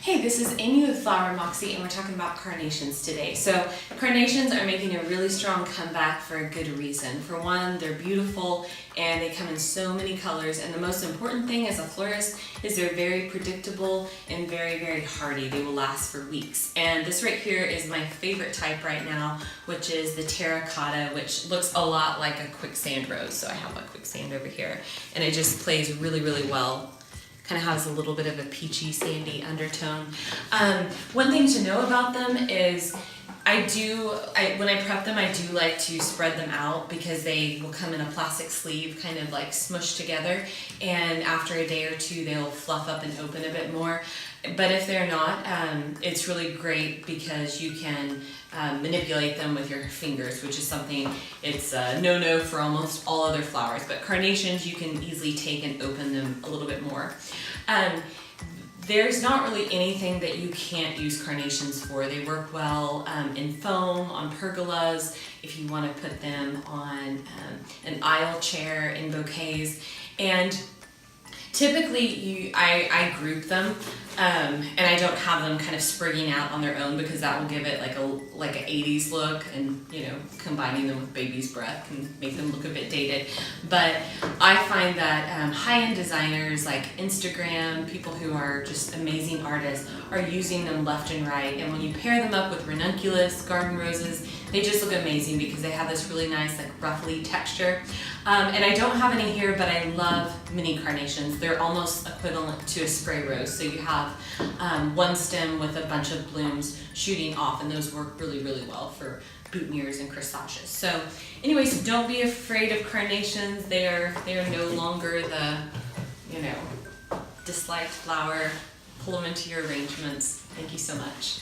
Hey, this is Amy with Flower Moxie, and we're talking about carnations today. So carnations are making a really strong comeback for a good reason. For one, they're beautiful and they come in so many colors, and the most important thing as a florist is they're very predictable and very, very hardy. They will last for weeks. And this right here is my favorite type right now, which is the terracotta, which looks a lot like a quicksand rose. So I have a quicksand over here, and it just plays really, really well. Kind of has a little bit of a peachy, sandy undertone. One thing to know about them is when I prep them, I do like to spread them out because they will come in a plastic sleeve, kind of like smushed together, and after a day or two they'll fluff up and open a bit more. But if they're not, it's really great because you can manipulate them with your fingers, which is something, it's a no-no for almost all other flowers, but carnations you can easily take and open them a little bit more. There's not really anything that you can't use carnations for. They work well in foam, on pergolas, if you want to put them on an aisle chair in bouquets. And typically I group them, and I don't have them kind of sprigging out on their own because that will give it like an 80s look, and combining them with baby's breath can make them look a bit dated. But I find that high-end designers like Instagram, people who are just amazing artists, are using them left and right, and when you pair them up with ranunculus, garden roses, they just look amazing because they have this really nice like ruffly texture. And I don't have any here, but I love mini carnations. They're almost equivalent to a spray rose. So you have one stem with a bunch of blooms shooting off, and those work really, really well for boutonnieres and corsages. So anyways, don't be afraid of carnations. They are no longer the, disliked flower. Pull them into your arrangements. Thank you so much.